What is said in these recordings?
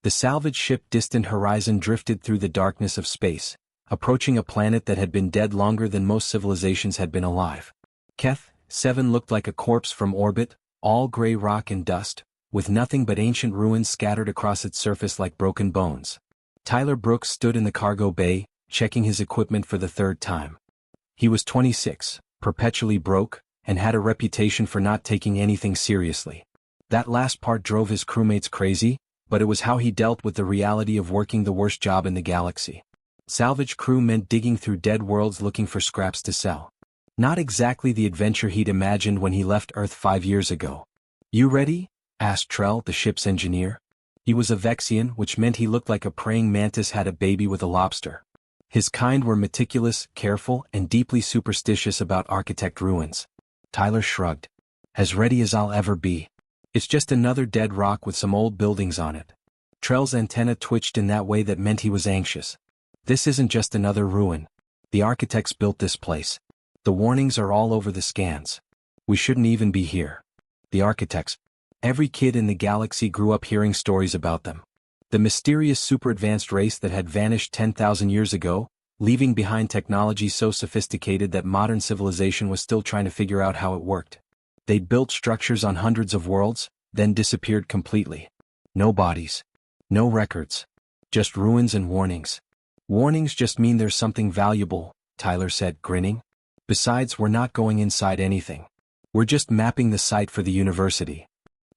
The salvage ship Distant Horizon drifted through the darkness of space, approaching a planet that had been dead longer than most civilizations had been alive. Keth, 7 looked like a corpse from orbit, all gray rock and dust, with nothing but ancient ruins scattered across its surface like broken bones. Tyler Brooks stood in the cargo bay, checking his equipment for the 3rd time. He was 26, perpetually broke, and had a reputation for not taking anything seriously. That last part drove his crewmates crazy, but it was how he dealt with the reality of working the worst job in the galaxy. Salvage crew meant digging through dead worlds looking for scraps to sell. Not exactly the adventure he'd imagined when he left Earth 5 years ago. "You ready?" asked Trell, the ship's engineer. He was a Vexian, which meant he looked like a praying mantis had a baby with a lobster. His kind were meticulous, careful, and deeply superstitious about architect ruins. Tyler shrugged. "As ready as I'll ever be. It's just another dead rock with some old buildings on it." Trell's antenna twitched in that way that meant he was anxious. "This isn't just another ruin. The architects built this place. The warnings are all over the scans. We shouldn't even be here." The architects. Every kid in the galaxy grew up hearing stories about them. The mysterious super-advanced race that had vanished 10,000 years ago, leaving behind technology so sophisticated that modern civilization was still trying to figure out how it worked. They'd built structures on hundreds of worlds, then disappeared completely. No bodies. No records. Just ruins and warnings. "Warnings just mean there's something valuable," Tyler said, grinning. "Besides, we're not going inside anything. We're just mapping the site for the university."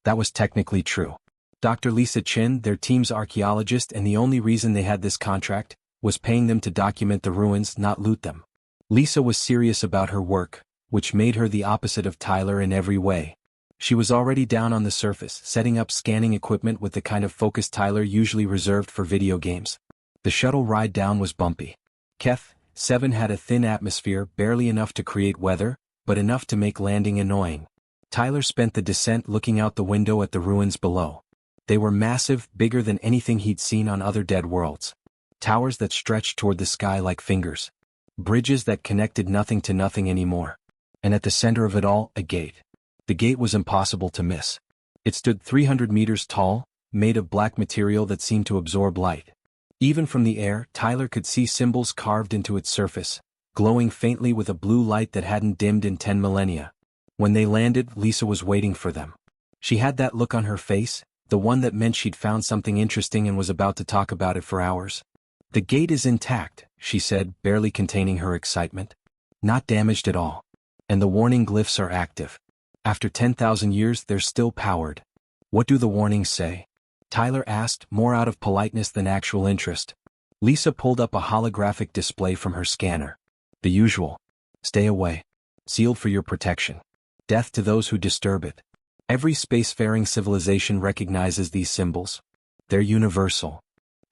That was technically true. Dr. Lisa Chin, their team's archaeologist, and the only reason they had this contract, was paying them to document the ruins, not loot them. Lisa was serious about her work, which made her the opposite of Tyler in every way. She was already down on the surface, setting up scanning equipment with the kind of focus Tyler usually reserved for video games. The shuttle ride down was bumpy. Keth, 7 had a thin atmosphere, barely enough to create weather, but enough to make landing annoying. Tyler spent the descent looking out the window at the ruins below. They were massive, bigger than anything he'd seen on other dead worlds. Towers that stretched toward the sky like fingers. Bridges that connected nothing to nothing anymore. And at the center of it all, a gate. The gate was impossible to miss. It stood 300 meters tall, made of black material that seemed to absorb light. Even from the air, Tyler could see symbols carved into its surface, glowing faintly with a blue light that hadn't dimmed in 10 millennia. When they landed, Lisa was waiting for them. She had that look on her face, the one that meant she'd found something interesting and was about to talk about it for hours. "The gate is intact," she said, barely containing her excitement. "Not damaged at all. And the warning glyphs are active. After 10,000 years, they're still powered." "What do the warnings say?" Tyler asked, more out of politeness than actual interest. Lisa pulled up a holographic display from her scanner. "The usual. Stay away. Sealed for your protection. Death to those who disturb it." Every spacefaring civilization recognizes these symbols. They're universal.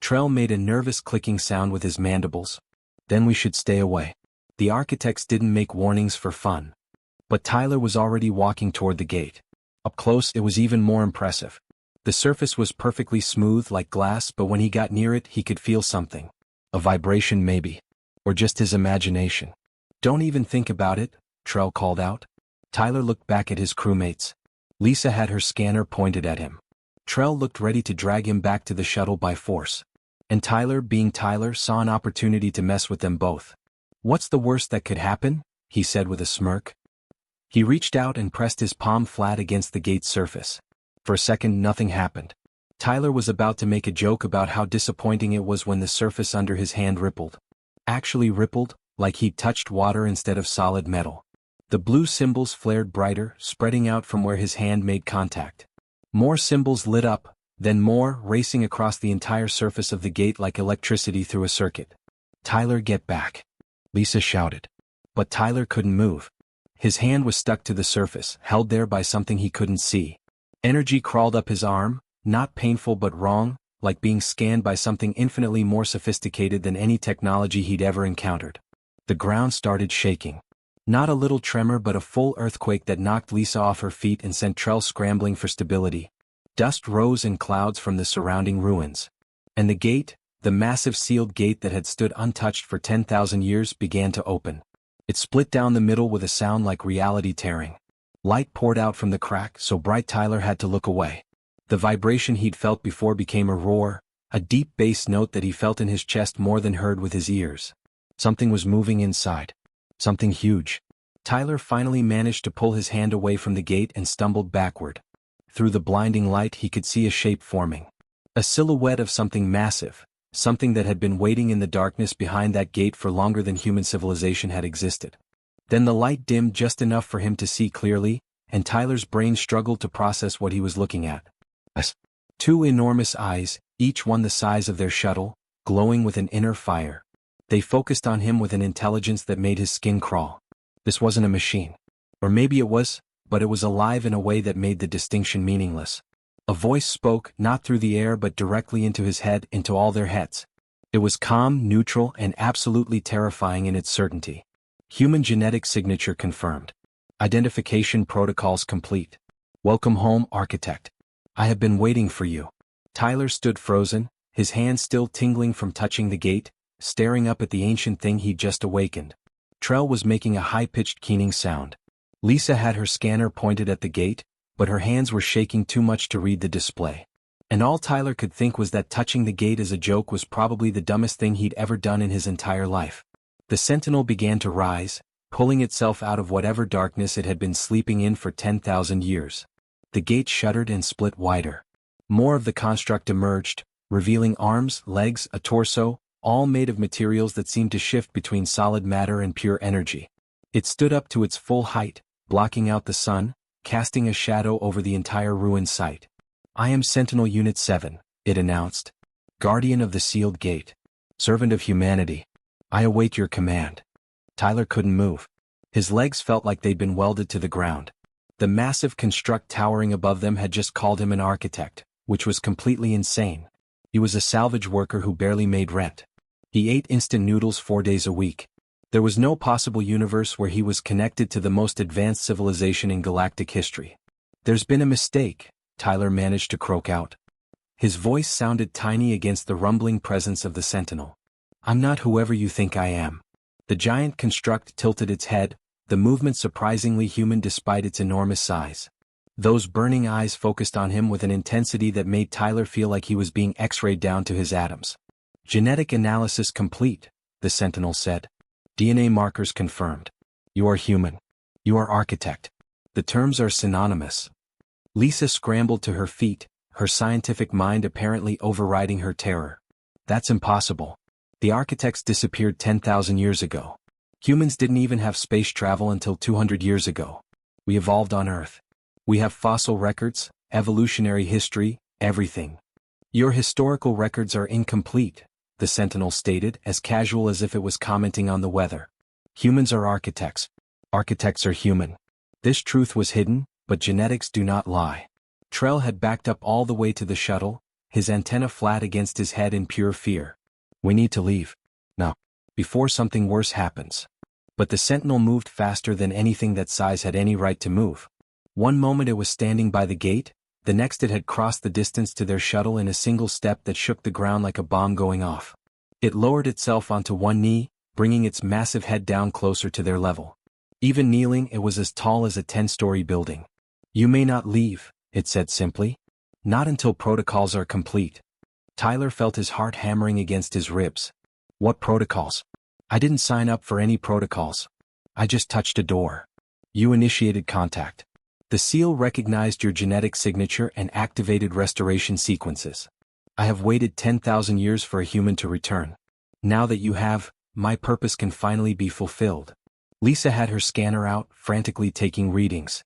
Trell made a nervous clicking sound with his mandibles. "Then we should stay away." The architects didn't make warnings for fun. But Tyler was already walking toward the gate. Up close, it was even more impressive. The surface was perfectly smooth like glass, but when he got near it, he could feel something. A vibration maybe. Or just his imagination. "Don't even think about it," Trell called out. Tyler looked back at his crewmates. Lisa had her scanner pointed at him. Trell looked ready to drag him back to the shuttle by force. And Tyler, being Tyler, saw an opportunity to mess with them both. "What's the worst that could happen?" he said with a smirk. He reached out and pressed his palm flat against the gate's surface. For a second, nothing happened. Tyler was about to make a joke about how disappointing it was when the surface under his hand rippled. Actually rippled, like he'd touched water instead of solid metal. The blue symbols flared brighter, spreading out from where his hand made contact. More symbols lit up, then more, racing across the entire surface of the gate like electricity through a circuit. "Tyler, get back," Lisa shouted. But Tyler couldn't move. His hand was stuck to the surface, held there by something he couldn't see. Energy crawled up his arm, not painful but wrong, like being scanned by something infinitely more sophisticated than any technology he'd ever encountered. The ground started shaking. Not a little tremor but a full earthquake that knocked Lisa off her feet and sent Trell scrambling for stability. Dust rose in clouds from the surrounding ruins. And the gate, the massive sealed gate that had stood untouched for 10,000 years, began to open. It split down the middle with a sound like reality tearing. Light poured out from the crack, so bright Tyler had to look away. The vibration he'd felt before became a roar, A deep bass note that he felt in his chest more than heard with his ears. Something was moving inside. Something huge. Tyler finally managed to pull his hand away from the gate and stumbled backward. Through the blinding light he could see a shape forming. A silhouette of something massive, something that had been waiting in the darkness behind that gate for longer than human civilization had existed. Then the light dimmed just enough for him to see clearly, and Tyler's brain struggled to process what he was looking at. Two enormous eyes, each one the size of their shuttle, glowing with an inner fire. They focused on him with an intelligence that made his skin crawl. This wasn't a machine. Or maybe it was, but it was alive in a way that made the distinction meaningless. A voice spoke, not through the air but directly into his head, into all their heads. It was calm, neutral, and absolutely terrifying in its certainty. Human genetic signature confirmed. Identification protocols complete. Welcome home, Architect. I have been waiting for you. Tyler stood frozen, his hand still tingling from touching the gate, staring up at the ancient thing he'd just awakened. Trell was making a high-pitched keening sound. Lisa had her scanner pointed at the gate, but her hands were shaking too much to read the display. And all Tyler could think was that touching the gate as a joke was probably the dumbest thing he'd ever done in his entire life. The Sentinel began to rise, pulling itself out of whatever darkness it had been sleeping in for 10,000 years. The gate shuddered and split wider. More of the construct emerged, revealing arms, legs, a torso, all made of materials that seemed to shift between solid matter and pure energy. It stood up to its full height, blocking out the sun, casting a shadow over the entire ruined site. I am Sentinel Unit 7, it announced. Guardian of the sealed gate. Servant of humanity. I await your command. Tyler couldn't move. His legs felt like they'd been welded to the ground. The massive construct towering above them had just called him an architect, which was completely insane. He was a salvage worker who barely made rent. He ate instant noodles 4 days a week. There was no possible universe where he was connected to the most advanced civilization in galactic history. There's been a mistake, Tyler managed to croak out. His voice sounded tiny against the rumbling presence of the Sentinel. I'm not whoever you think I am. The giant construct tilted its head, the movement surprisingly human despite its enormous size. Those burning eyes focused on him with an intensity that made Tyler feel like he was being X-rayed down to his atoms. Genetic analysis complete, the Sentinel said. DNA markers confirmed. You are human. You are architect. The terms are synonymous. Lisa scrambled to her feet, her scientific mind apparently overriding her terror. That's impossible. The architects disappeared 10,000 years ago. Humans didn't even have space travel until 200 years ago. We evolved on Earth. We have fossil records, evolutionary history, everything. Your historical records are incomplete, the Sentinel stated, as casual as if it was commenting on the weather. Humans are architects. Architects are human. This truth was hidden, but genetics do not lie. Trell had backed up all the way to the shuttle, his antenna flat against his head in pure fear. We need to leave. Now. Before something worse happens. But the Sentinel moved faster than anything that size had any right to move. One moment it was standing by the gate, the next it had crossed the distance to their shuttle in a single step that shook the ground like a bomb going off. It lowered itself onto one knee, bringing its massive head down closer to their level. Even kneeling, it was as tall as a 10-story building. You may not leave, it said simply. Not until protocols are complete. Tyler felt his heart hammering against his ribs. What protocols? I didn't sign up for any protocols. I just touched a door. You initiated contact. The seal recognized your genetic signature and activated restoration sequences. I have waited 10,000 years for a human to return. Now that you have, my purpose can finally be fulfilled. Lisa had her scanner out, frantically taking readings.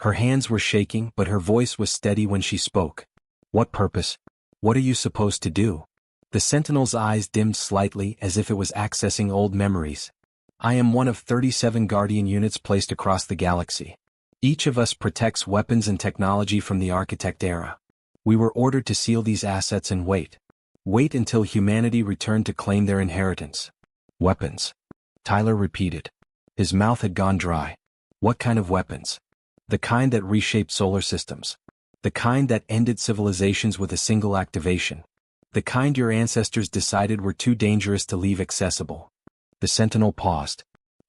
Her hands were shaking, but her voice was steady when she spoke. What purpose? What are you supposed to do? The Sentinel's eyes dimmed slightly as if it was accessing old memories. I am one of 37 Guardian units placed across the galaxy. Each of us protects weapons and technology from the Architect era. We were ordered to seal these assets and wait. Wait until humanity returned to claim their inheritance. Weapons. Tyler repeated. His mouth had gone dry. What kind of weapons? The kind that reshaped solar systems. The kind that ended civilizations with a single activation. The kind your ancestors decided were too dangerous to leave accessible. The Sentinel paused.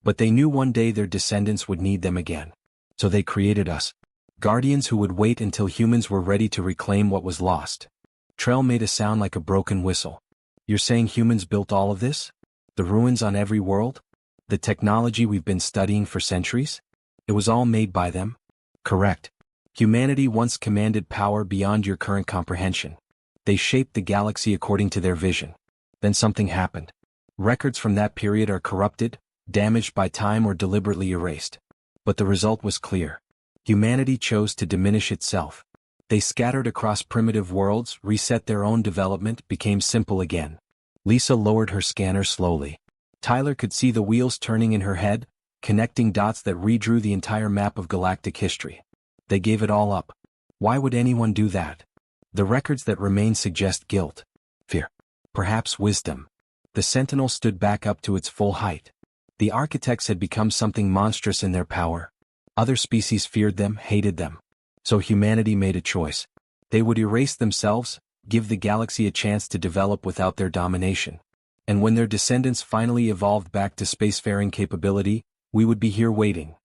But they knew one day their descendants would need them again. So they created us. Guardians who would wait until humans were ready to reclaim what was lost. Trell made a sound like a broken whistle. You're saying humans built all of this? The ruins on every world? The technology we've been studying for centuries? It was all made by them? Correct. Humanity once commanded power beyond your current comprehension. They shaped the galaxy according to their vision. Then something happened. Records from that period are corrupted, damaged by time or deliberately erased. But the result was clear. Humanity chose to diminish itself. They scattered across primitive worlds, reset their own development, became simple again. Lisa lowered her scanner slowly. Tyler could see the wheels turning in her head, connecting dots that redrew the entire map of galactic history. They gave it all up. Why would anyone do that? The records that remain suggest guilt, fear, perhaps wisdom. The Sentinel stood back up to its full height. The architects had become something monstrous in their power. Other species feared them, hated them. So humanity made a choice. They would erase themselves, give the galaxy a chance to develop without their domination. And when their descendants finally evolved back to spacefaring capability, we would be here waiting.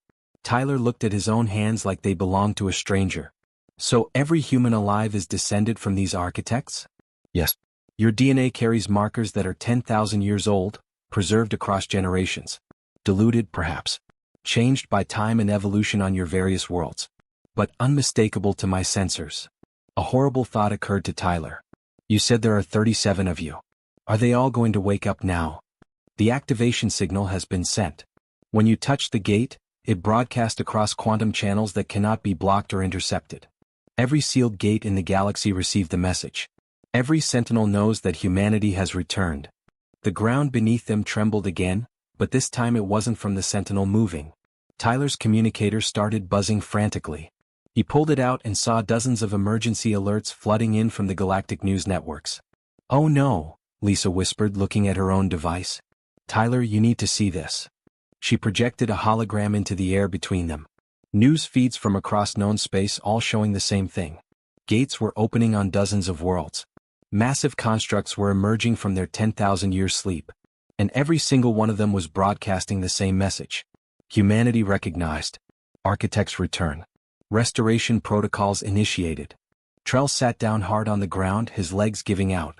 Tyler looked at his own hands like they belonged to a stranger. So every human alive is descended from these architects? Yes. Your DNA carries markers that are 10,000 years old, preserved across generations. Diluted, perhaps. Changed by time and evolution on your various worlds. But unmistakable to my sensors. A horrible thought occurred to Tyler. You said there are 37 of you. Are they all going to wake up now? The activation signal has been sent. When you touch the gate, it broadcasts across quantum channels that cannot be blocked or intercepted. Every sealed gate in the galaxy received the message. Every sentinel knows that humanity has returned. The ground beneath them trembled again, but this time it wasn't from the sentinel moving. Tyler's communicator started buzzing frantically. He pulled it out and saw dozens of emergency alerts flooding in from the galactic news networks. Oh no, Lisa whispered, looking at her own device. Tyler, you need to see this. She projected a hologram into the air between them. News feeds from across known space all showing the same thing. Gates were opening on dozens of worlds. Massive constructs were emerging from their 10,000-year sleep. And every single one of them was broadcasting the same message. Humanity recognized. Architects return. Restoration protocols initiated. Trell sat down hard on the ground, his legs giving out.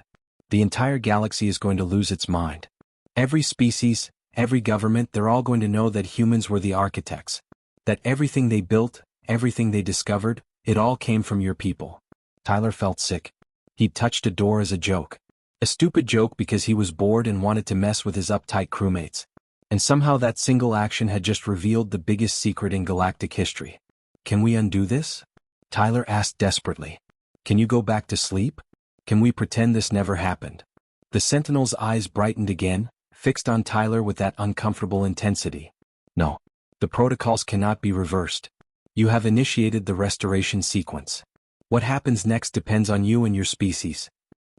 The entire galaxy is going to lose its mind. Every species, every government, they're all going to know that humans were the architects. That everything they built, everything they discovered, it all came from your people. Tyler felt sick. He'd touched a door as a joke. A stupid joke because he was bored and wanted to mess with his uptight crewmates. And somehow that single action had just revealed the biggest secret in galactic history. Can we undo this? Tyler asked desperately. Can you go back to sleep? Can we pretend this never happened? The Sentinel's eyes brightened again, fixed on Tyler with that uncomfortable intensity. No. The protocols cannot be reversed. You have initiated the restoration sequence. What happens next depends on you and your species.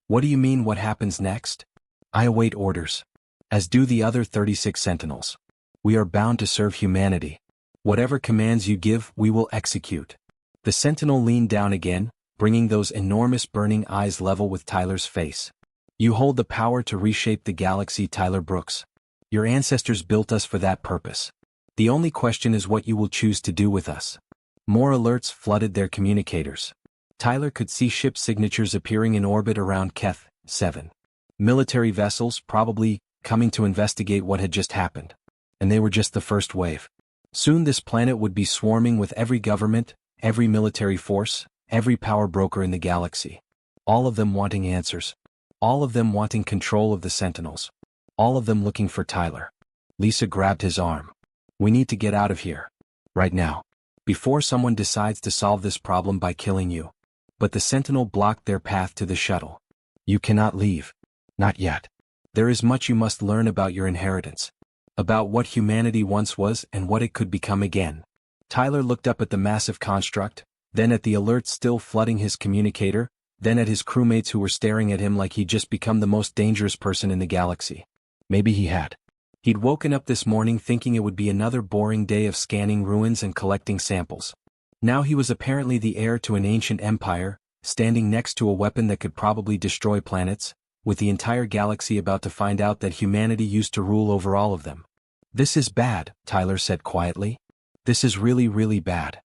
What do you mean what happens next? I await orders. As do the other 36 Sentinels. We are bound to serve humanity. Whatever commands you give, we will execute. The Sentinel leaned down again, bringing those enormous burning eyes level with Tyler's face. You hold the power to reshape the galaxy, Tyler Brooks. Your ancestors built us for that purpose. The only question is what you will choose to do with us. More alerts flooded their communicators. Tyler could see ship signatures appearing in orbit around Keth 7. Military vessels, probably, coming to investigate what had just happened. And they were just the first wave. Soon this planet would be swarming with every government, every military force, every power broker in the galaxy. All of them wanting answers. All of them wanting control of the Sentinels. All of them looking for Tyler. Lisa grabbed his arm. We need to get out of here. Right now. Before someone decides to solve this problem by killing you. But the Sentinel blocked their path to the shuttle. You cannot leave. Not yet. There is much you must learn about your inheritance. About what humanity once was and what it could become again. Tyler looked up at the massive construct, then at the alerts still flooding his communicator, then at his crewmates who were staring at him like he'd just become the most dangerous person in the galaxy. Maybe he had. He'd woken up this morning thinking it would be another boring day of scanning ruins and collecting samples. Now he was apparently the heir to an ancient empire, standing next to a weapon that could probably destroy planets, with the entire galaxy about to find out that humanity used to rule over all of them. This is bad, Tyler said quietly. This is really, really bad.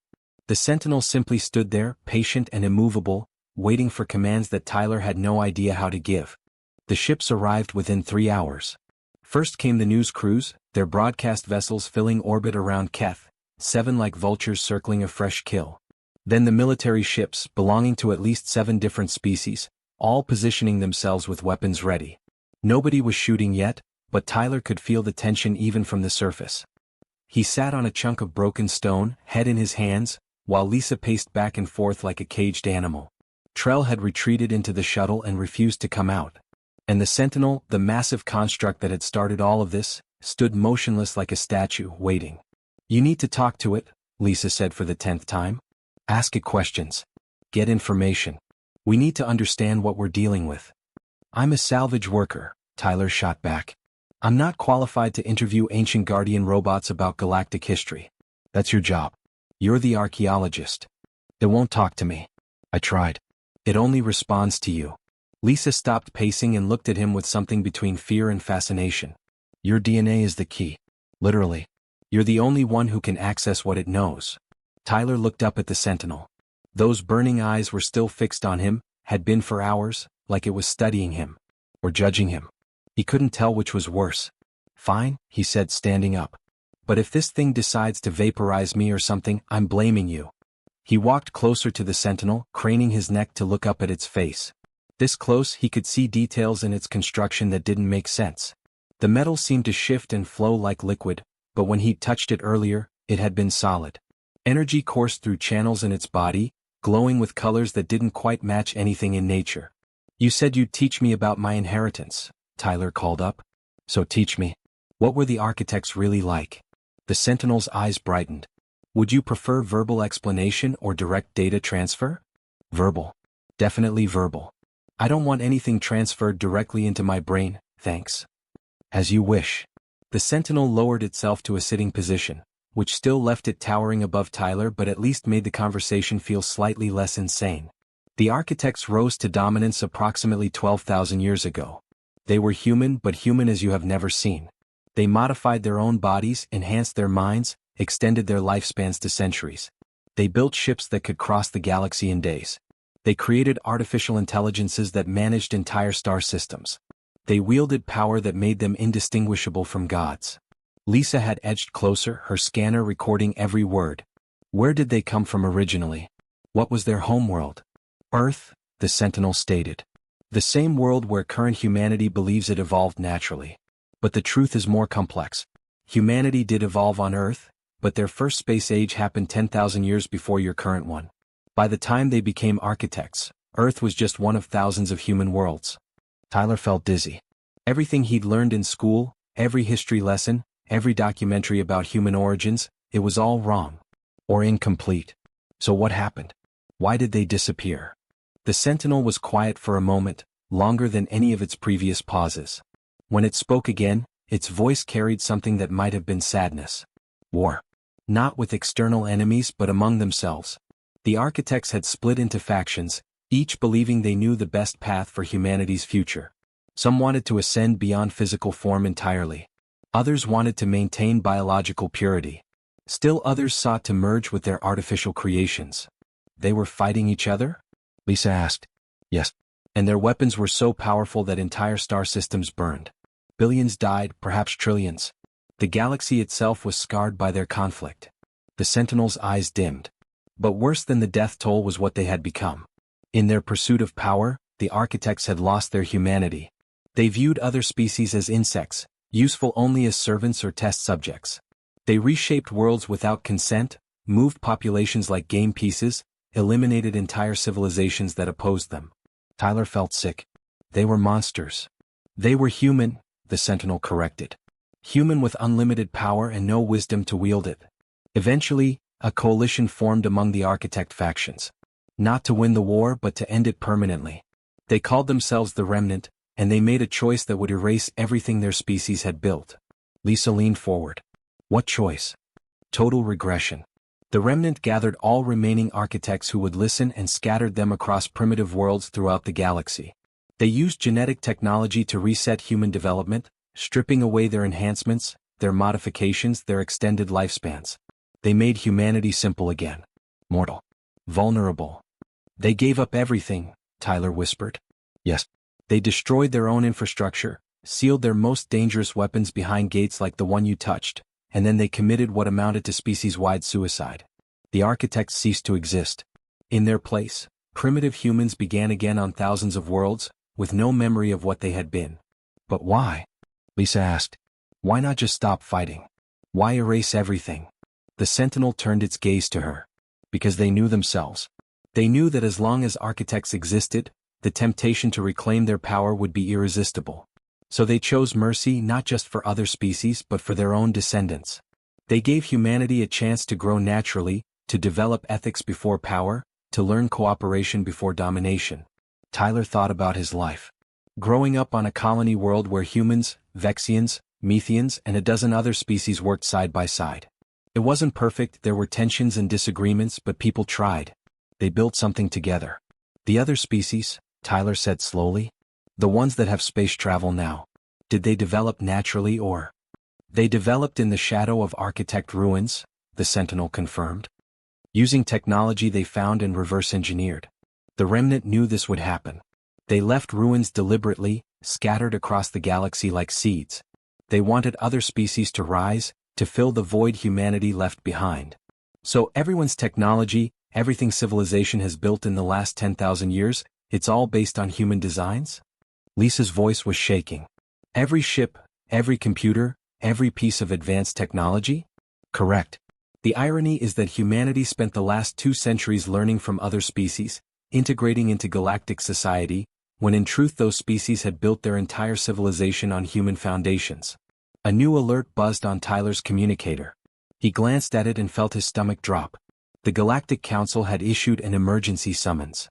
The Sentinel simply stood there, patient and immovable, waiting for commands that Tyler had no idea how to give. The ships arrived within 3 hours. First came the news crews, their broadcast vessels filling orbit around Keth, 7 like vultures circling a fresh kill. Then the military ships, belonging to at least 7 different species, all positioning themselves with weapons ready. Nobody was shooting yet, but Tyler could feel the tension even from the surface. He sat on a chunk of broken stone, head in his hands, while Lisa paced back and forth like a caged animal. Trell had retreated into the shuttle and refused to come out. And the Sentinel, the massive construct that had started all of this, stood motionless like a statue, waiting. "You need to talk to it," Lisa said for the 10th time. "Ask it questions. Get information. We need to understand what we're dealing with." "I'm a salvage worker," Tyler shot back. "I'm not qualified to interview ancient Guardian robots about galactic history. That's your job. You're the archaeologist." "It won't talk to me." "I tried. It only responds to you." Lisa stopped pacing and looked at him with something between fear and fascination. "Your DNA is the key. Literally. You're the only one who can access what it knows." Tyler looked up at the Sentinel. Those burning eyes were still fixed on him, had been for hours, like it was studying him. Or judging him. He couldn't tell which was worse. "Fine," he said, standing up. "But if this thing decides to vaporize me or something, I'm blaming you." He walked closer to the Sentinel, craning his neck to look up at its face. This close, he could see details in its construction that didn't make sense. The metal seemed to shift and flow like liquid, but when he'd touched it earlier, it had been solid. Energy coursed through channels in its body, glowing with colors that didn't quite match anything in nature. "You said you'd teach me about my inheritance," Tyler called up. "So teach me. What were the architects really like?" The Sentinel's eyes brightened. "Would you prefer verbal explanation or direct data transfer?" "Verbal. Definitely verbal. I don't want anything transferred directly into my brain, thanks." "As you wish." The Sentinel lowered itself to a sitting position, which still left it towering above Tyler but at least made the conversation feel slightly less insane. The architects rose to dominance approximately 12,000 years ago. They were human, but human as you have never seen. They modified their own bodies, enhanced their minds, extended their lifespans to centuries. They built ships that could cross the galaxy in days. They created artificial intelligences that managed entire star systems. They wielded power that made them indistinguishable from gods. Lisa had edged closer, her scanner recording every word. Where did they come from originally? What was their homeworld? Earth, the Sentinel stated. The same world where current humanity believes it evolved naturally. But the truth is more complex. Humanity did evolve on Earth, but their first space age happened 10,000 years before your current one. By the time they became architects, Earth was just one of thousands of human worlds. Tyler felt dizzy. Everything he'd learned in school, every history lesson, every documentary about human origins, it was all wrong. Or incomplete. So what happened? Why did they disappear? The Sentinel was quiet for a moment, longer than any of its previous pauses. When it spoke again, its voice carried something that might have been sadness. War. Not with external enemies but among themselves. The architects had split into factions, each believing they knew the best path for humanity's future. Some wanted to ascend beyond physical form entirely. Others wanted to maintain biological purity. Still others sought to merge with their artificial creations. They were fighting each other? Lisa asked. Yes. And their weapons were so powerful that entire star systems burned. Billions died, perhaps trillions. The galaxy itself was scarred by their conflict. The Sentinel's eyes dimmed. But worse than the death toll was what they had become. In their pursuit of power, the architects had lost their humanity. They viewed other species as insects, useful only as servants or test subjects. They reshaped worlds without consent, moved populations like game pieces, eliminated entire civilizations that opposed them. Tyler felt sick. They were monsters. They were human, the Sentinel corrected. Human with unlimited power and no wisdom to wield it. Eventually, a coalition formed among the architect factions. Not to win the war but to end it permanently. They called themselves the Remnant, and they made a choice that would erase everything their species had built. Lisa leaned forward. What choice? Total regression. The Remnant gathered all remaining architects who would listen and scattered them across primitive worlds throughout the galaxy. They used genetic technology to reset human development, stripping away their enhancements, their modifications, their extended lifespans. They made humanity simple again. Mortal. Vulnerable. They gave up everything, Tyler whispered. Yes. They destroyed their own infrastructure, sealed their most dangerous weapons behind gates like the one you touched, and then they committed what amounted to species-wide suicide. The architects ceased to exist. In their place, primitive humans began again on thousands of worlds, with no memory of what they had been. But why? Lisa asked. Why not just stop fighting? Why erase everything? The Sentinel turned its gaze to her. Because they knew themselves. They knew that as long as architects existed, the temptation to reclaim their power would be irresistible. So they chose mercy not just for other species but for their own descendants. They gave humanity a chance to grow naturally, to develop ethics before power, to learn cooperation before domination. Tyler thought about his life. Growing up on a colony world where humans, Vexians, Methians, and a dozen other species worked side by side. It wasn't perfect, there were tensions and disagreements, but people tried. They built something together. The other species, Tyler said slowly, the ones that have space travel now, did they develop naturally or? They developed in the shadow of architect ruins, the Sentinel confirmed. Using technology they found and reverse-engineered. The remnant knew this would happen. They left ruins deliberately, scattered across the galaxy like seeds. They wanted other species to rise, to fill the void humanity left behind. So everyone's technology, everything civilization has built in the last 10,000 years, it's all based on human designs? Lisa's voice was shaking. Every ship, every computer, every piece of advanced technology? Correct. The irony is that humanity spent the last 2 centuries learning from other species, integrating into galactic society, when in truth those species had built their entire civilization on human foundations. A new alert buzzed on Tyler's communicator. He glanced at it and felt his stomach drop. The Galactic Council had issued an emergency summons.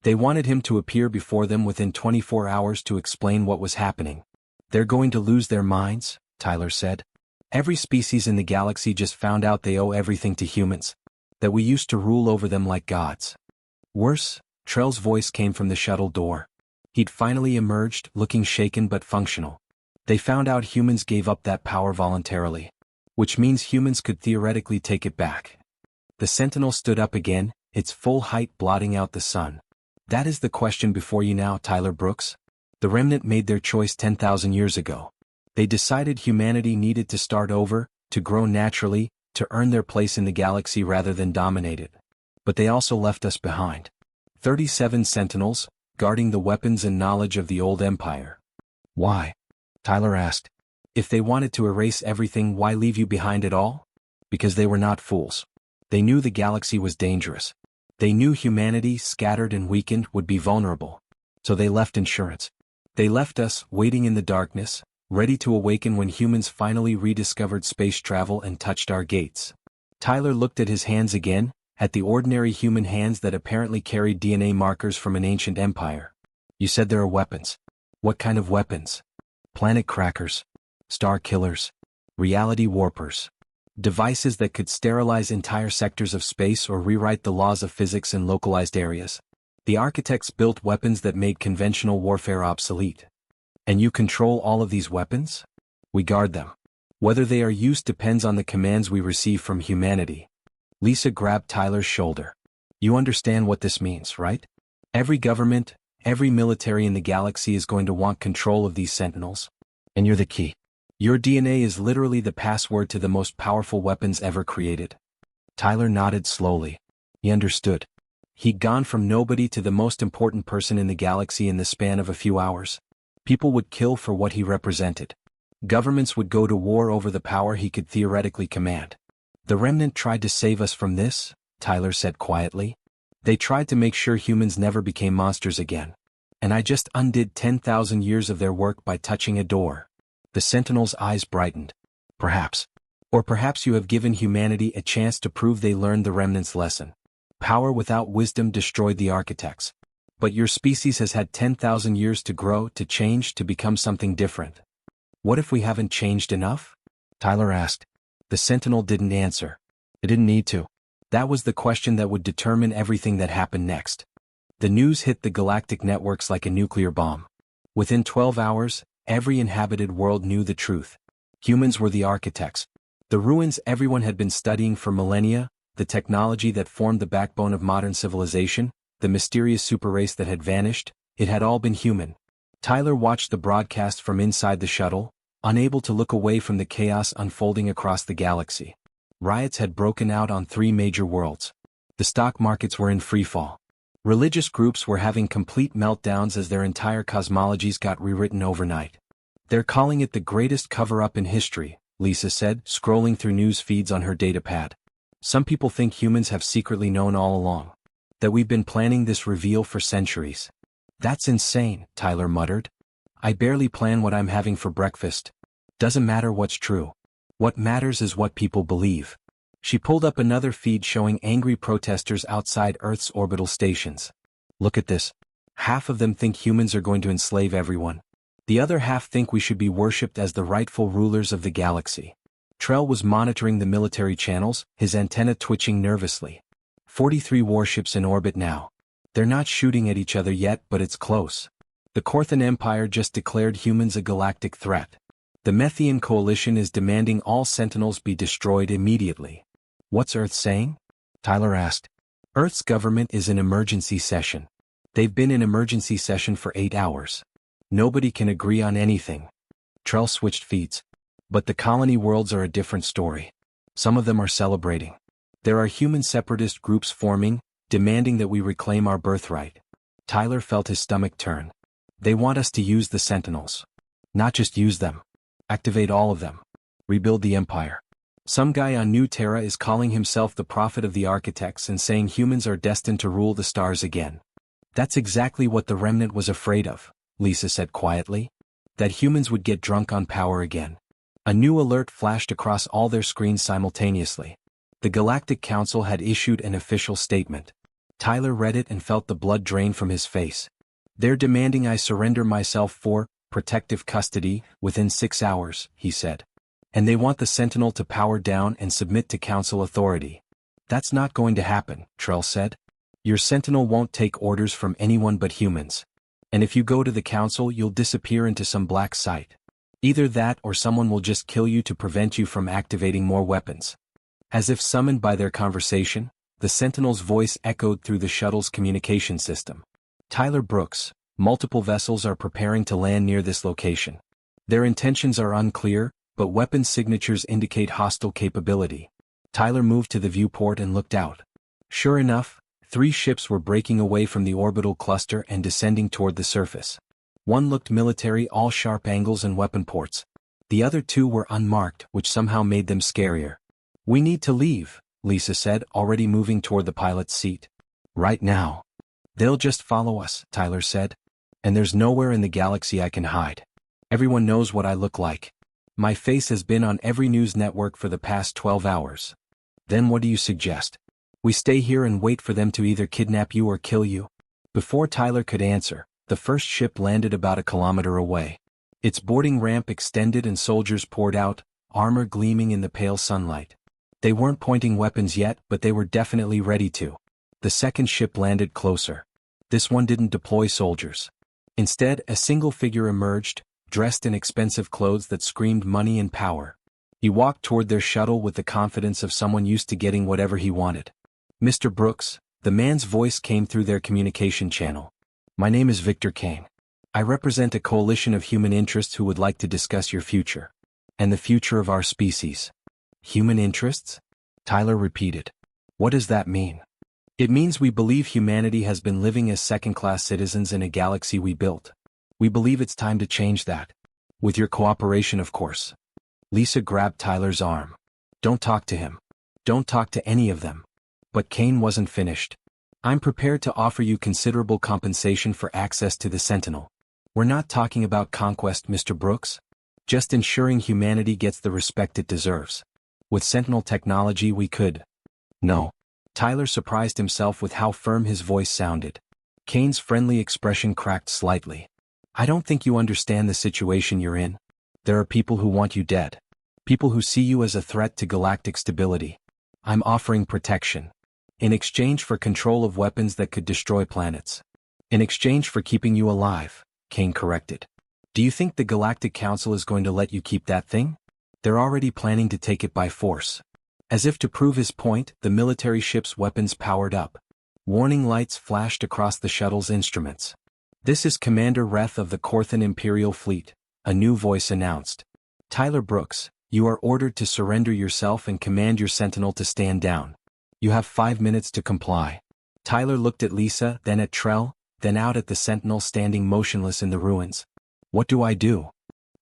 They wanted him to appear before them within 24 hours to explain what was happening. They're going to lose their minds, Tyler said. Every species in the galaxy just found out they owe everything to humans, that we used to rule over them like gods. Worse, Trell's voice came from the shuttle door. He'd finally emerged, looking shaken but functional. They found out humans gave up that power voluntarily, which means humans could theoretically take it back. The Sentinel stood up again, its full height blotting out the sun. That is the question before you now, Tyler Brooks. The remnant made their choice 10,000 years ago. They decided humanity needed to start over, to grow naturally, to earn their place in the galaxy rather than dominate it. But they also left us behind. 37 Sentinels, guarding the weapons and knowledge of the old empire. Why? Tyler asked. If they wanted to erase everything, why leave you behind at all? Because they were not fools. They knew the galaxy was dangerous. They knew humanity, scattered and weakened, would be vulnerable. So they left insurance. They left us, waiting in the darkness, ready to awaken when humans finally rediscovered space travel and touched our gates. Tyler looked at his hands again, at the ordinary human hands that apparently carried DNA markers from an ancient empire. You said there are weapons. What kind of weapons? Planet crackers. Star killers. Reality warpers. Devices that could sterilize entire sectors of space or rewrite the laws of physics in localized areas. The architects built weapons that made conventional warfare obsolete. And you control all of these weapons? We guard them. Whether they are used depends on the commands we receive from humanity. Lisa grabbed Tyler's shoulder. You understand what this means, right? Every government, every military in the galaxy is going to want control of these Sentinels. And you're the key. Your DNA is literally the password to the most powerful weapons ever created. Tyler nodded slowly. He understood. He'd gone from nobody to the most important person in the galaxy in the span of a few hours. People would kill for what he represented. Governments would go to war over the power he could theoretically command. The remnant tried to save us from this, Tyler said quietly. They tried to make sure humans never became monsters again. And I just undid 10,000 years of their work by touching a door. The Sentinel's eyes brightened. Perhaps. Or perhaps you have given humanity a chance to prove they learned the remnant's lesson. Power without wisdom destroyed the architects. But your species has had 10,000 years to grow, to change, to become something different. What if we haven't changed enough? Tyler asked. The Sentinel didn't answer. It didn't need to. That was the question that would determine everything that happened next. The news hit the galactic networks like a nuclear bomb. Within 12 hours, every inhabited world knew the truth. Humans were the architects. The ruins everyone had been studying for millennia, the technology that formed the backbone of modern civilization, the mysterious super race that had vanished, it had all been human. Tyler watched the broadcast from inside the shuttle, unable to look away from the chaos unfolding across the galaxy. Riots had broken out on 3 major worlds. The stock markets were in freefall. Religious groups were having complete meltdowns as their entire cosmologies got rewritten overnight. "They're calling it the greatest cover-up in history," Lisa said, scrolling through news feeds on her datapad. "Some people think humans have secretly known all along. That we've been planning this reveal for centuries." "That's insane," Tyler muttered. "I barely plan what I'm having for breakfast. Doesn't matter what's true. What matters is what people believe." She pulled up another feed showing angry protesters outside Earth's orbital stations. "Look at this. Half of them think humans are going to enslave everyone. The other half think we should be worshipped as the rightful rulers of the galaxy." Trell was monitoring the military channels, his antenna twitching nervously. 43 warships in orbit now. They're not shooting at each other yet, but it's close. The Korthan Empire just declared humans a galactic threat. The Methian Coalition is demanding all Sentinels be destroyed immediately. "What's Earth saying?" Tyler asked. "Earth's government is in emergency session. They've been in emergency session for 8 hours. Nobody can agree on anything." Trell switched feeds. "But the colony worlds are a different story. Some of them are celebrating. There are human separatist groups forming, demanding that we reclaim our birthright." Tyler felt his stomach turn. "They want us to use the Sentinels. Not just use them. Activate all of them. Rebuild the Empire. Some guy on New Terra is calling himself the prophet of the architects and saying humans are destined to rule the stars again." "That's exactly what the Remnant was afraid of," Lisa said quietly. "That humans would get drunk on power again." A new alert flashed across all their screens simultaneously. The Galactic Council had issued an official statement. Tyler read it and felt the blood drain from his face. "They're demanding I surrender myself for protective custody within 6 hours," he said. "And they want the Sentinel to power down and submit to Council authority." "That's not going to happen," Trell said. "Your Sentinel won't take orders from anyone but humans. And if you go to the Council, you'll disappear into some black site. Either that or someone will just kill you to prevent you from activating more weapons." As if summoned by their conversation, the Sentinel's voice echoed through the shuttle's communication system. "Tyler Brooks, multiple vessels are preparing to land near this location. Their intentions are unclear, but weapon signatures indicate hostile capability." Tyler moved to the viewport and looked out. Sure enough, 3 ships were breaking away from the orbital cluster and descending toward the surface. One looked military, all sharp angles and weapon ports. The other 2 were unmarked, which somehow made them scarier. "We need to leave," Lisa said, already moving toward the pilot's seat. "Right now." "They'll just follow us," Tyler said. "And there's nowhere in the galaxy I can hide. Everyone knows what I look like. My face has been on every news network for the past 12 hours. "Then what do you suggest?" "We stay here and wait for them to either kidnap you or kill you." Before Tyler could answer, the first ship landed about a kilometer away. Its boarding ramp extended and soldiers poured out, armor gleaming in the pale sunlight. They weren't pointing weapons yet, but they were definitely ready to. The second ship landed closer. This one didn't deploy soldiers. Instead, a single figure emerged, dressed in expensive clothes that screamed money and power. He walked toward their shuttle with the confidence of someone used to getting whatever he wanted. "Mr. Brooks," the man's voice came through their communication channel. "My name is Victor Kane. I represent a coalition of human interests who would like to discuss your future. And the future of our species." "Human interests?" Tyler repeated. "What does that mean?" "It means we believe humanity has been living as second-class citizens in a galaxy we built. We believe it's time to change that. With your cooperation, of course." Lisa grabbed Tyler's arm. "Don't talk to him. Don't talk to any of them." But Kane wasn't finished. "I'm prepared to offer you considerable compensation for access to the Sentinel. We're not talking about conquest, Mr. Brooks. Just ensuring humanity gets the respect it deserves. With Sentinel technology we could." "No." Tyler surprised himself with how firm his voice sounded. Kane's friendly expression cracked slightly. "I don't think you understand the situation you're in. There are people who want you dead. People who see you as a threat to galactic stability. I'm offering protection. In exchange for control of weapons that could destroy planets. In exchange for keeping you alive," Kane corrected. "Do you think the Galactic Council is going to let you keep that thing? They're already planning to take it by force." As if to prove his point, the military ship's weapons powered up. Warning lights flashed across the shuttle's instruments. "This is Commander Reth of the Corthan Imperial Fleet," a new voice announced. "Tyler Brooks, you are ordered to surrender yourself and command your Sentinel to stand down. You have 5 minutes to comply." Tyler looked at Lisa, then at Trell, then out at the Sentinel standing motionless in the ruins. "What do I do?"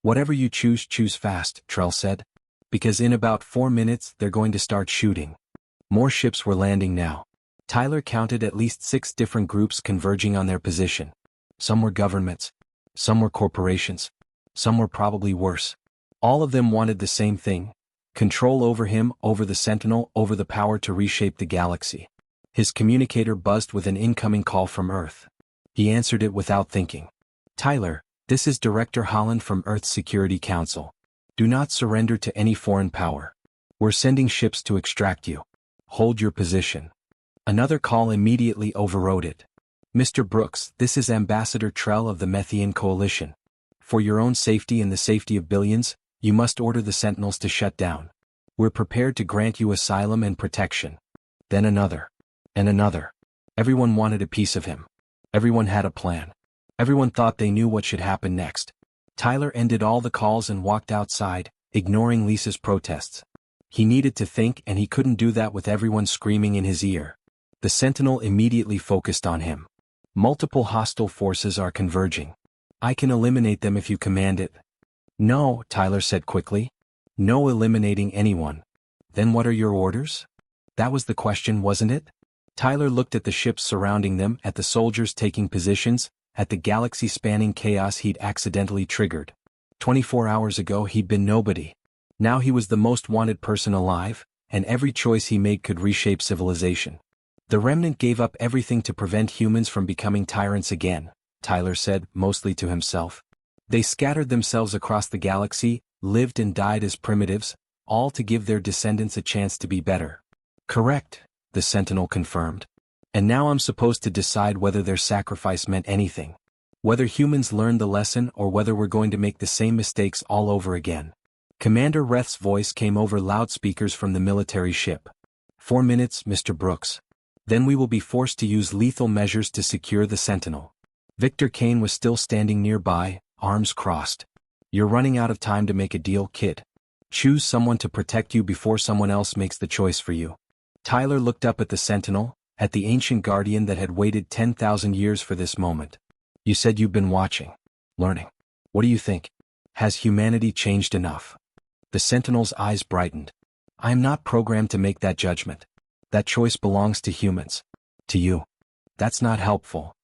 "Whatever you choose fast," Trell said. "Because in about 4 minutes they're going to start shooting." More ships were landing now. Tyler counted at least 6 different groups converging on their position. Some were governments. Some were corporations. Some were probably worse. All of them wanted the same thing: control over him, over the Sentinel, over the power to reshape the galaxy. His communicator buzzed with an incoming call from Earth. He answered it without thinking. "Tyler, this is Director Holland from Earth's Security Council. Do not surrender to any foreign power. We're sending ships to extract you. Hold your position." Another call immediately overrode it. "Mr. Brooks, this is Ambassador Trell of the Methian Coalition. For your own safety and the safety of billions, you must order the Sentinels to shut down. We're prepared to grant you asylum and protection." Then another. And another. Everyone wanted a piece of him. Everyone had a plan. Everyone thought they knew what should happen next. Tyler ended all the calls and walked outside, ignoring Lisa's protests. He needed to think, and he couldn't do that with everyone screaming in his ear. The Sentinel immediately focused on him. "Multiple hostile forces are converging. I can eliminate them if you command it." "No," Tyler said quickly. "No eliminating anyone." "Then what are your orders?" That was the question, wasn't it? Tyler looked at the ships surrounding them, at the soldiers taking positions, at the galaxy-spanning chaos he'd accidentally triggered. 24 hours ago he'd been nobody. Now he was the most wanted person alive, and every choice he made could reshape civilization. "The Remnant gave up everything to prevent humans from becoming tyrants again," Tyler said, mostly to himself. "They scattered themselves across the galaxy, lived and died as primitives, all to give their descendants a chance to be better." "Correct," the Sentinel confirmed. "And now I'm supposed to decide whether their sacrifice meant anything. Whether humans learned the lesson or whether we're going to make the same mistakes all over again." Commander Reth's voice came over loudspeakers from the military ship. 4 minutes, Mr. Brooks. Then we will be forced to use lethal measures to secure the Sentinel." Victor Kane was still standing nearby, arms crossed. "You're running out of time to make a deal, kid. Choose someone to protect you before someone else makes the choice for you." Tyler looked up at the Sentinel, at the ancient guardian that had waited 10,000 years for this moment. "You said you've been watching. Learning. What do you think? Has humanity changed enough?" The Sentinel's eyes brightened. "I am not programmed to make that judgment. That choice belongs to humans. To you. That's not helpful.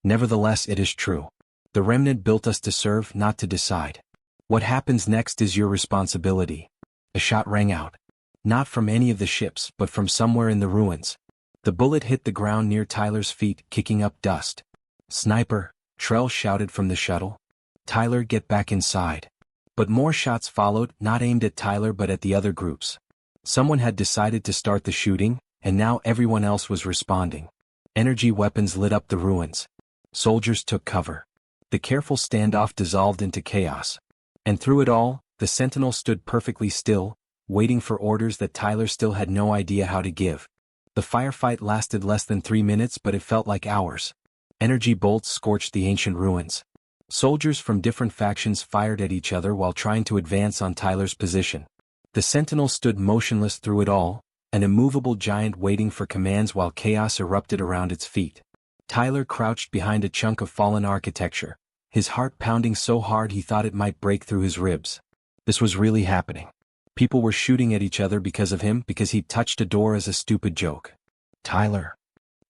Nevertheless, it is true. The Remnant built us to serve, not to decide. What happens next is your responsibility." A shot rang out. Not from any of the ships, but from somewhere in the ruins. The bullet hit the ground near Tyler's feet, kicking up dust. "Sniper," Trell shouted from the shuttle. "Tyler, get back inside." But more shots followed, not aimed at Tyler but at the other groups. Someone had decided to start the shooting, and now everyone else was responding. Energy weapons lit up the ruins. Soldiers took cover. The careful standoff dissolved into chaos. And through it all, the Sentinel stood perfectly still, waiting for orders that Tyler still had no idea how to give. The firefight lasted less than 3 minutes, but it felt like hours. Energy bolts scorched the ancient ruins. Soldiers from different factions fired at each other while trying to advance on Tyler's position. The Sentinel stood motionless through it all, an immovable giant waiting for commands while chaos erupted around its feet. Tyler crouched behind a chunk of fallen architecture, his heart pounding so hard he thought it might break through his ribs. This was really happening. People were shooting at each other because of him, because he'd touched a door as a stupid joke. "Tyler."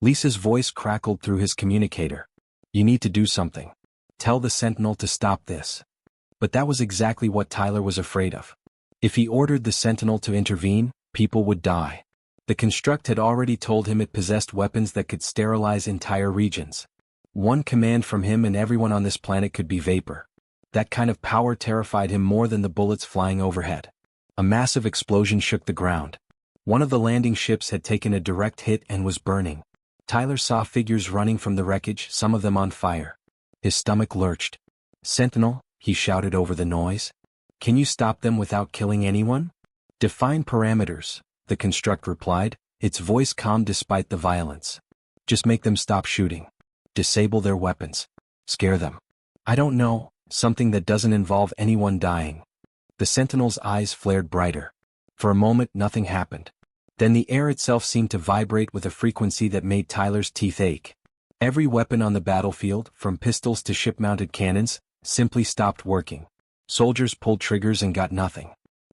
Lisa's voice crackled through his communicator. "You need to do something. Tell the Sentinel to stop this." But that was exactly what Tyler was afraid of. If he ordered the Sentinel to intervene, people would die. The construct had already told him it possessed weapons that could sterilize entire regions. One command from him and everyone on this planet could be vapor. That kind of power terrified him more than the bullets flying overhead. A massive explosion shook the ground. One of the landing ships had taken a direct hit and was burning. Tyler saw figures running from the wreckage, some of them on fire. His stomach lurched. "Sentinel," he shouted over the noise. "Can you stop them without killing anyone?" "Define parameters," the construct replied, its voice calm despite the violence. Just make them stop shooting. Disable their weapons. Scare them. I don't know, something that doesn't involve anyone dying. The Sentinel's eyes flared brighter. For a moment nothing happened. Then the air itself seemed to vibrate with a frequency that made Tyler's teeth ache. Every weapon on the battlefield, from pistols to ship-mounted cannons, simply stopped working. Soldiers pulled triggers and got nothing.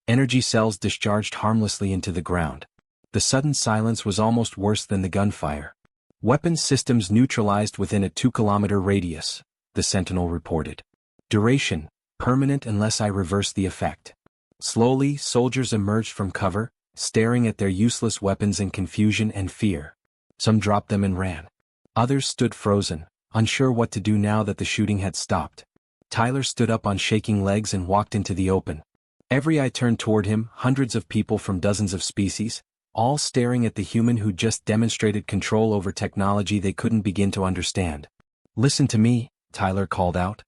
Energy cells discharged harmlessly into the ground. The sudden silence was almost worse than the gunfire. Weapons systems neutralized within a 2-kilometer radius, the Sentinel reported. Duration, permanent unless I reverse the effect. Slowly, soldiers emerged from cover, staring at their useless weapons in confusion and fear. Some dropped them and ran. Others stood frozen, unsure what to do now that the shooting had stopped. Tyler stood up on shaking legs and walked into the open. Every eye turned toward him, hundreds of people from dozens of species, all staring at the human who just demonstrated control over technology they couldn't begin to understand. Listen to me, Tyler called out.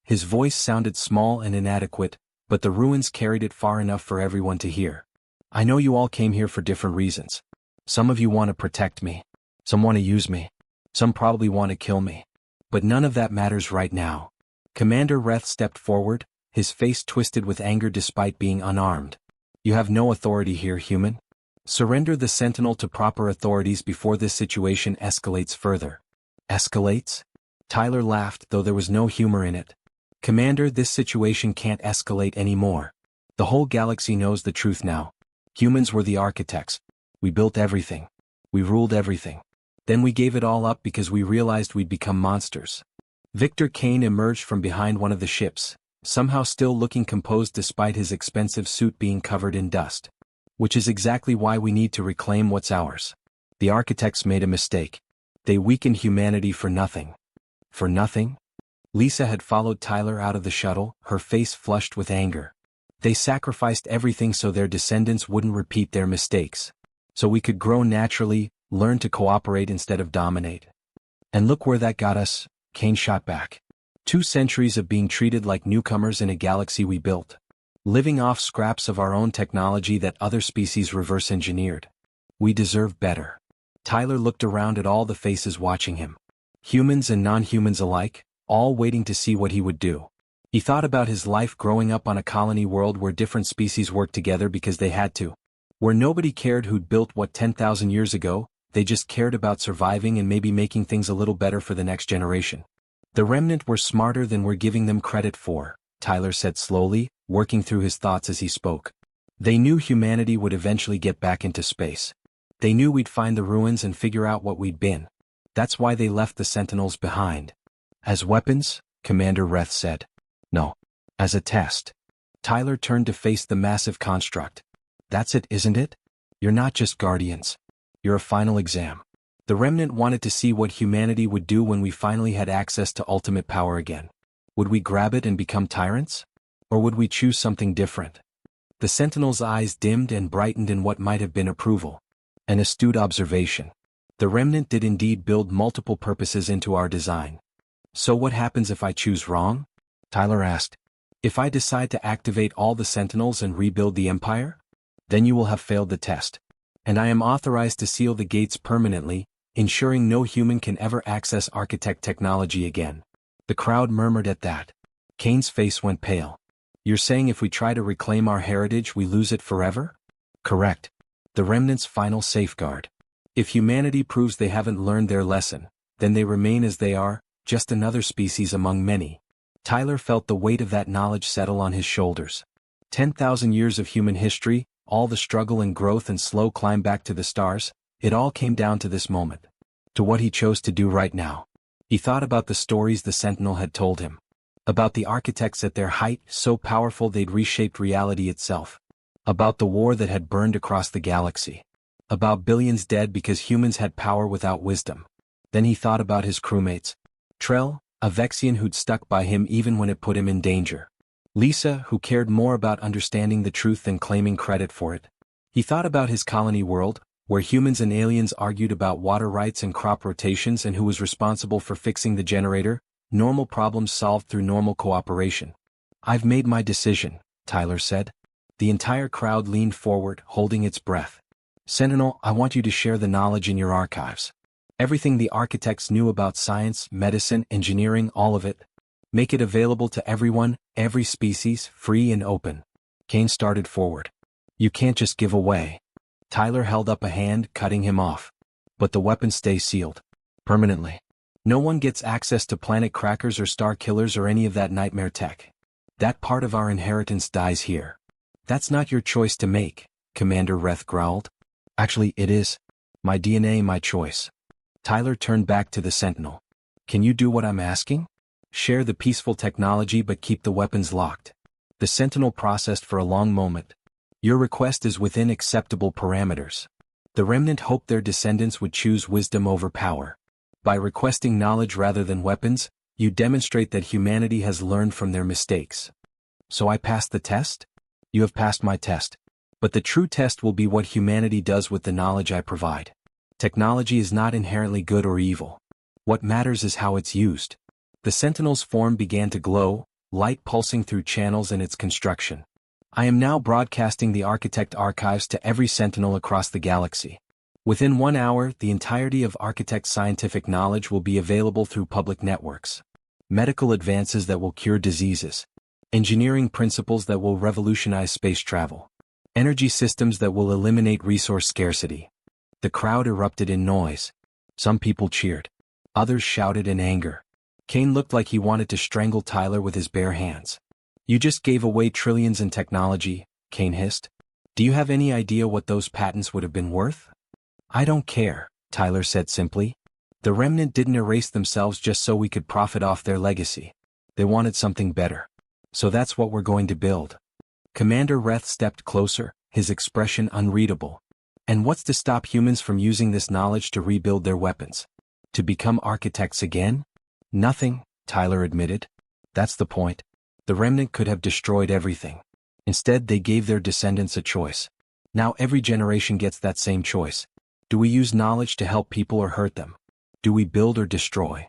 His voice sounded small and inadequate, but the ruins carried it far enough for everyone to hear. I know you all came here for different reasons. Some of you want to protect me. Some want to use me. Some probably want to kill me. But none of that matters right now. Commander Reth stepped forward, his face twisted with anger despite being unarmed. You have no authority here, human. Surrender the Sentinel to proper authorities before this situation escalates further. Escalates? Tyler laughed, though there was no humor in it. Commander, this situation can't escalate anymore. The whole galaxy knows the truth now. Humans were the architects. We built everything. We ruled everything. Then we gave it all up because we realized we'd become monsters. Victor Kane emerged from behind one of the ships, somehow still looking composed despite his expensive suit being covered in dust. Which is exactly why we need to reclaim what's ours. The architects made a mistake. They weakened humanity for nothing. For nothing? Lisa had followed Tyler out of the shuttle, her face flushed with anger. They sacrificed everything so their descendants wouldn't repeat their mistakes. So we could grow naturally, learn to cooperate instead of dominate. And look where that got us, Kane shot back. 2 centuries of being treated like newcomers in a galaxy we built. Living off scraps of our own technology that other species reverse-engineered. We deserve better. Tyler looked around at all the faces watching him. Humans and non-humans alike, all waiting to see what he would do. He thought about his life growing up on a colony world where different species worked together because they had to. Where nobody cared who'd built what 10,000 years ago, they just cared about surviving and maybe making things a little better for the next generation. The remnant were smarter than we're giving them credit for, Tyler said slowly, working through his thoughts as he spoke. They knew humanity would eventually get back into space. They knew we'd find the ruins and figure out what we'd been. That's why they left the Sentinels behind. As weapons? Commander Reth said. No. As a test. Tyler turned to face the massive construct. That's it, isn't it? You're not just guardians. You're a final exam. The remnant wanted to see what humanity would do when we finally had access to ultimate power again. Would we grab it and become tyrants? Or would we choose something different? The Sentinel's eyes dimmed and brightened in what might have been approval. An astute observation. The remnant did indeed build multiple purposes into our design. So what happens if I choose wrong? Tyler asked. If I decide to activate all the Sentinels and rebuild the Empire? Then you will have failed the test. And I am authorized to seal the gates permanently, ensuring no human can ever access architect technology again. The crowd murmured at that. Kane's face went pale. You're saying if we try to reclaim our heritage we lose it forever? Correct. The remnant's final safeguard. If humanity proves they haven't learned their lesson, then they remain as they are, just another species among many. Tyler felt the weight of that knowledge settle on his shoulders. 10,000 years of human history, all the struggle and growth and slow climb back to the stars, it all came down to this moment. To what he chose to do right now. He thought about the stories the Sentinel had told him. About the architects at their height, so powerful they'd reshaped reality itself. About the war that had burned across the galaxy. About billions dead because humans had power without wisdom. Then he thought about his crewmates. Trell, a Vexian who'd stuck by him even when it put him in danger. Lisa, who cared more about understanding the truth than claiming credit for it. He thought about his colony world, where humans and aliens argued about water rights and crop rotations and who was responsible for fixing the generator, normal problems solved through normal cooperation. I've made my decision, Tyler said. The entire crowd leaned forward, holding its breath. Sentinel, I want you to share the knowledge in your archives. Everything the architects knew about science, medicine, engineering, all of it. Make it available to everyone, every species, free and open. Kane started forward. You can't just give away. Tyler held up a hand, cutting him off. But the weapons stay sealed. Permanently. No one gets access to planet crackers or star killers or any of that nightmare tech. That part of our inheritance dies here. That's not your choice to make, Commander Reth growled. Actually, it is. My DNA, my choice. Tyler turned back to the Sentinel. Can you do what I'm asking? Share the peaceful technology but keep the weapons locked. The Sentinel processed for a long moment. Your request is within acceptable parameters. The Remnant hoped their descendants would choose wisdom over power. By requesting knowledge rather than weapons, you demonstrate that humanity has learned from their mistakes. So I passed the test? You have passed my test. But the true test will be what humanity does with the knowledge I provide. Technology is not inherently good or evil. What matters is how it's used. The Sentinel's form began to glow, light pulsing through channels in its construction. I am now broadcasting the Architect archives to every Sentinel across the galaxy. Within 1 hour, the entirety of Architect's scientific knowledge will be available through public networks. Medical advances that will cure diseases. Engineering principles that will revolutionize space travel. Energy systems that will eliminate resource scarcity. The crowd erupted in noise. Some people cheered. Others shouted in anger. Kane looked like he wanted to strangle Tyler with his bare hands. You just gave away trillions in technology, Kane hissed. Do you have any idea what those patents would have been worth? I don't care, Tyler said simply. The Remnant didn't erase themselves just so we could profit off their legacy. They wanted something better. So that's what we're going to build. Commander Reth stepped closer, his expression unreadable. And what's to stop humans from using this knowledge to rebuild their weapons? To become architects again? Nothing, Tyler admitted. That's the point. The Remnant could have destroyed everything. Instead, they gave their descendants a choice. Now every generation gets that same choice. Do we use knowledge to help people or hurt them? Do we build or destroy?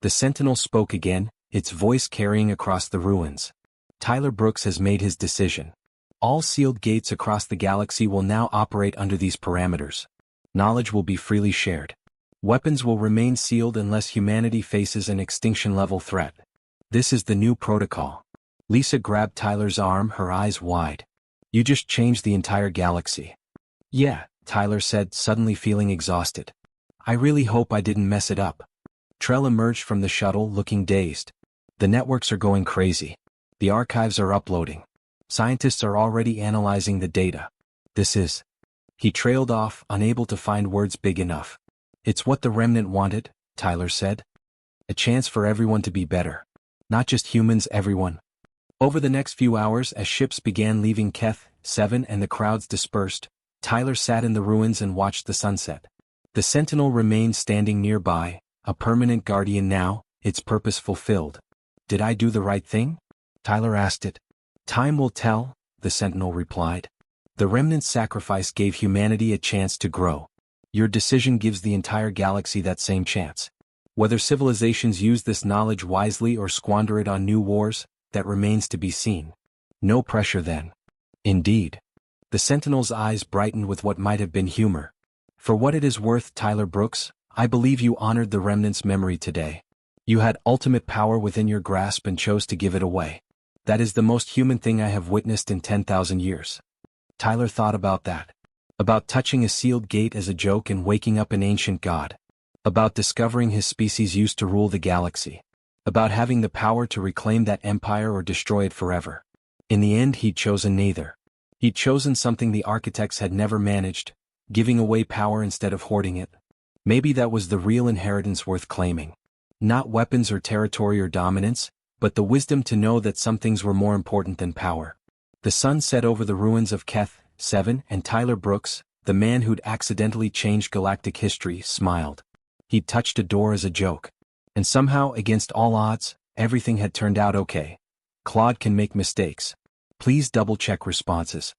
The Sentinel spoke again, its voice carrying across the ruins. Tyler Brooks has made his decision. All sealed gates across the galaxy will now operate under these parameters. Knowledge will be freely shared. Weapons will remain sealed unless humanity faces an extinction-level threat. This is the new protocol. Lisa grabbed Tyler's arm, her eyes wide. You just changed the entire galaxy. Yeah, Tyler said, suddenly feeling exhausted. I really hope I didn't mess it up. Trell emerged from the shuttle, looking dazed. The networks are going crazy. The archives are uploading. Scientists are already analyzing the data. This is... He trailed off, unable to find words big enough. It's what the Remnant wanted, Tyler said. A chance for everyone to be better. Not just humans, everyone. Over the next few hours, as ships began leaving Keth, 7 and the crowds dispersed, Tyler sat in the ruins and watched the sunset. The Sentinel remained standing nearby, a permanent guardian now, its purpose fulfilled. Did I do the right thing? Tyler asked it. Time will tell, the Sentinel replied. The Remnant's sacrifice gave humanity a chance to grow. Your decision gives the entire galaxy that same chance. Whether civilizations use this knowledge wisely or squander it on new wars, that remains to be seen. No pressure then. Indeed. The Sentinel's eyes brightened with what might have been humor. For what it is worth, Tyler Brooks, I believe you honored the Remnant's memory today. You had ultimate power within your grasp and chose to give it away. That is the most human thing I have witnessed in 10,000 years. Tyler thought about that. About touching a sealed gate as a joke and waking up an ancient god. About discovering his species used to rule the galaxy. About having the power to reclaim that empire or destroy it forever. In the end, he'd chosen neither. He'd chosen something the architects had never managed, giving away power instead of hoarding it. Maybe that was the real inheritance worth claiming. Not weapons or territory or dominance, but the wisdom to know that some things were more important than power. The sun set over the ruins of Keth, 7, and Tyler Brooks, the man who'd accidentally changed galactic history, smiled. He'd touched a door as a joke. And somehow, against all odds, everything had turned out okay. Claude can make mistakes. Please double-check responses.